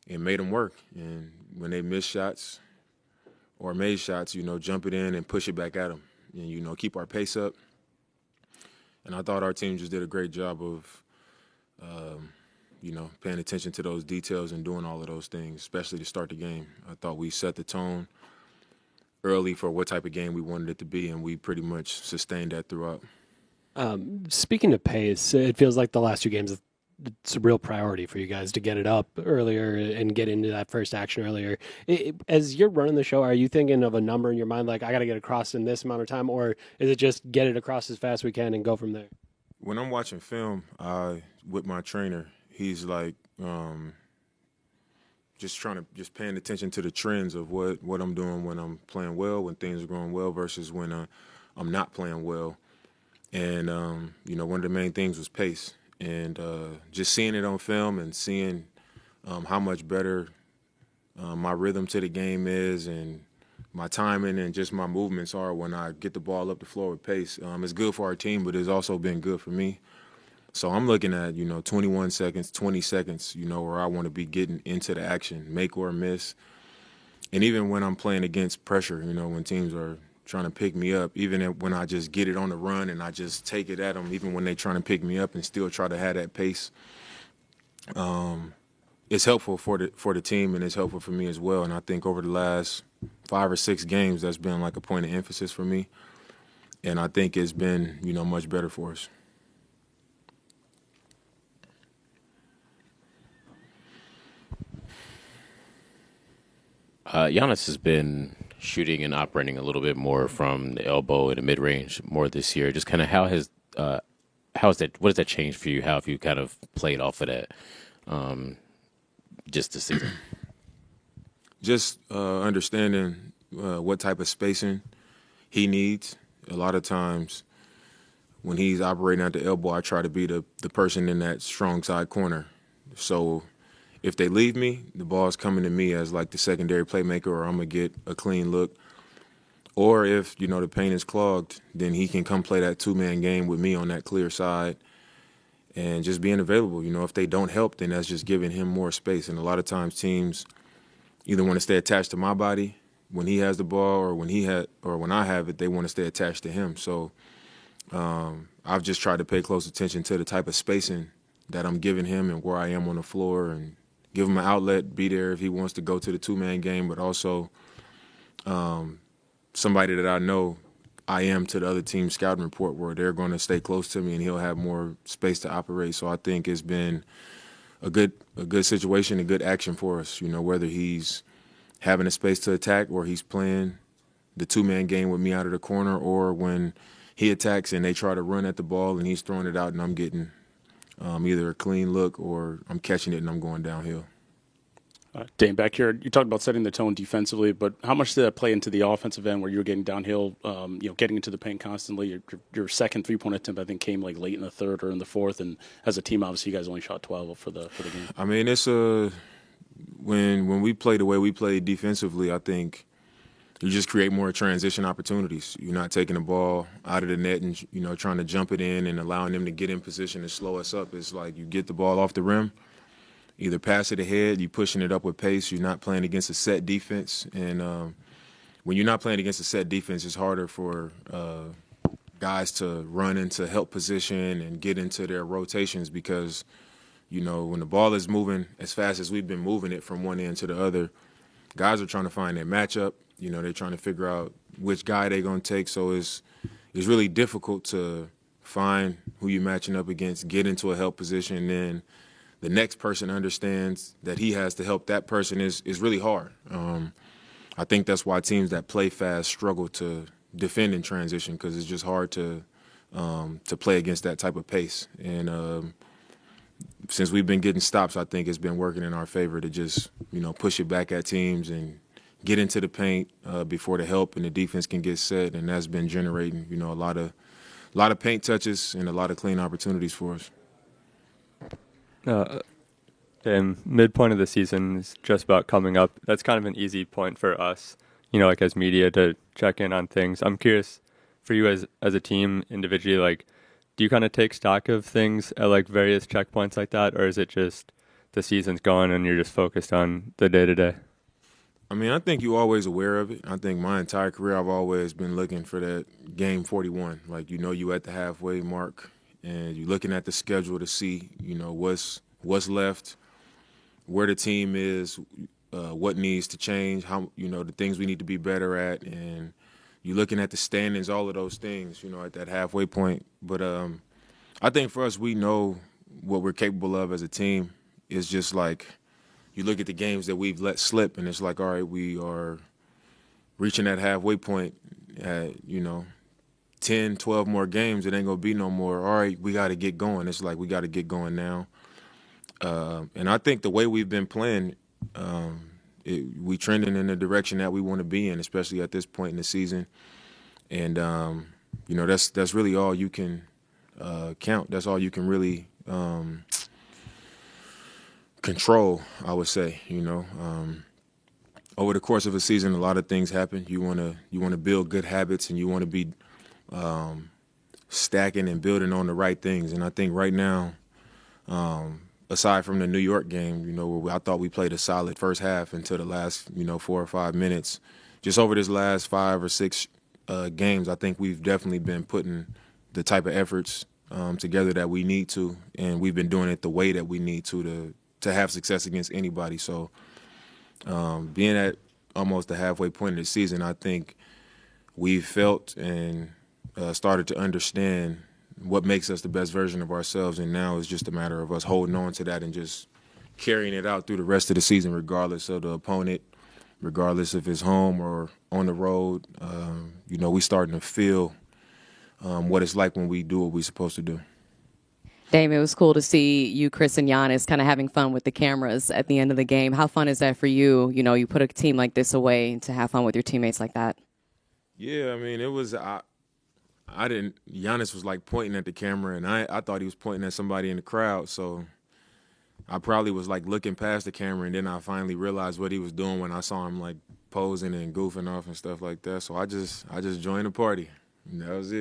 and made them work. And when they missed shots or made shots, jump it in and push it back at them and, keep our pace up. And I thought our team just did a great job of, paying attention to those details and doing all of those things, especially to start the game. I thought we set the tone early for what type of game we wanted it to be, and we pretty much sustained that throughout. Speaking of pace, it feels like the last two games, it's a real priority for you guys to get it up earlier and get into that first action earlier. As you're running the show, are you thinking of a number in your mind, like I got to get across in this amount of time, or is it just get it across as fast as we can and go from there? When I'm watching film with my trainer, he's like just paying attention to the trends of what I'm doing when I'm playing well, when things are going well versus when I'm not playing well. And, one of the main things was pace. And just seeing it on film and seeing how much better my rhythm to the game is and my timing and just my movements are when I get the ball up the floor with pace. It's good for our team, but it's also been good for me. So I'm looking at, 21 seconds, 20 seconds, where I want to be getting into the action, make or miss. And even when I'm playing against pressure, when teams are trying to pick me up, even when I just get it on the run and I just take it at them, even when they're trying to pick me up and still try to have that pace, it's helpful for the team and it's helpful for me as well. And I think over the last 5 or 6 games, that's been like a point of emphasis for me. And I think it's been, much better for us. Giannis has been shooting and operating a little bit more from the elbow and the mid range more this year. Just kind of what has that changed for you? How have you kind of played off of that just this season? Just understanding what type of spacing he needs. A lot of times when he's operating at the elbow, I try to be the person in that strong side corner. So if they leave me, the ball's coming to me as like the secondary playmaker, or I'm going to get a clean look. Or if, the paint is clogged, then he can come play that two-man game with me on that clear side and just being available. If they don't help, then that's just giving him more space. And a lot of times teams either want to stay attached to my body when he has the ball, or when I have it, they want to stay attached to him. So I've just tried to pay close attention to the type of spacing that I'm giving him and where I am on the floor, and give him an outlet, be there if he wants to go to the two-man game, but also somebody that I know I am to the other team's scouting report, where they're going to stay close to me and he'll have more space to operate. So I think it's been a good situation, a good action for us, whether he's having a space to attack or he's playing the two-man game with me out of the corner, or when he attacks and they try to run at the ball and he's throwing it out and I'm getting either a clean look or I'm catching it and I'm going downhill. Dane, back here, you talked about setting the tone defensively, but how much did that play into the offensive end where you were getting downhill, getting into the paint constantly? Your second three-point attempt, I think, came like late in the third or in the fourth, and as a team, obviously, you guys only shot 12 for the game. I mean, it's when we play the way we play defensively, I think you just create more transition opportunities. You're not taking the ball out of the net and, trying to jump it in and allowing them to get in position to slow us up. It's like you get the ball off the rim, either pass it ahead, you're pushing it up with pace, you're not playing against a set defense. And when you're not playing against a set defense, it's harder for guys to run into help position and get into their rotations because, when the ball is moving as fast as we've been moving it from one end to the other, guys are trying to find their matchup. They're trying to figure out which guy they're going to take. So it's really difficult to find who you're matching up against, get into a help position, and then the next person understands that he has to help that person is really hard. I think that's why teams that play fast struggle to defend in transition, because it's just hard to play against that type of pace. And since we've been getting stops, I think it's been working in our favor to just, push it back at teams and get into the paint before the help and the defense can get set, and that's been generating, a lot of paint touches and a lot of clean opportunities for us. And midpoint of the season is just about coming up. That's kind of an easy point for us, as media, to check in on things. I'm curious for you as a team individually, do you kind of take stock of things at various checkpoints like that, or is it just the season's going and you're just focused on the day-to-day? I mean, I think you're always aware of it. I think my entire career I've always been looking for that game 41. Like, you at the halfway mark, and you're looking at the schedule to see, what's left, where the team is, what needs to change, how, the things we need to be better at, and you're looking at the standings, all of those things, at that halfway point. But I think for us, we know what we're capable of as a team. It's just like you look at the games that we've let slip, and it's like, all right, we are reaching that halfway point at, 10, 12 more games. It ain't going to be no more. All right, we got to get going. It's like we got to get going now. And I think the way we've been playing, we trending in the direction that we want to be in, especially at this point in the season. And, that's really all you can count. That's all you can really control, I would say. Over the course of a season, a lot of things happen. You want to build good habits, and you want to be stacking and building on the right things. And I think right now, aside from the New York game, where I thought we played a solid first half until the last, 4 or 5 minutes, just over this last 5 or 6 games, I think we've definitely been putting the type of efforts together that we need to, and we've been doing it the way that we need to have success against anybody. So being at almost the halfway point of the season, I think we've felt and started to understand what makes us the best version of ourselves, and now it's just a matter of us holding on to that and just carrying it out through the rest of the season, regardless of the opponent, regardless if it's home or on the road. We starting to feel what it's like when we do what we're supposed to do. Dame, it was cool to see you, Chris, and Giannis kind of having fun with the cameras at the end of the game. How fun is that for you? You put a team like this away to have fun with your teammates like that. Yeah, I mean, it was Giannis was like pointing at the camera, and I thought he was pointing at somebody in the crowd, so I probably was like looking past the camera, and then I finally realized what he was doing when I saw him like posing and goofing off and stuff like that. So I just joined the party, and that was it.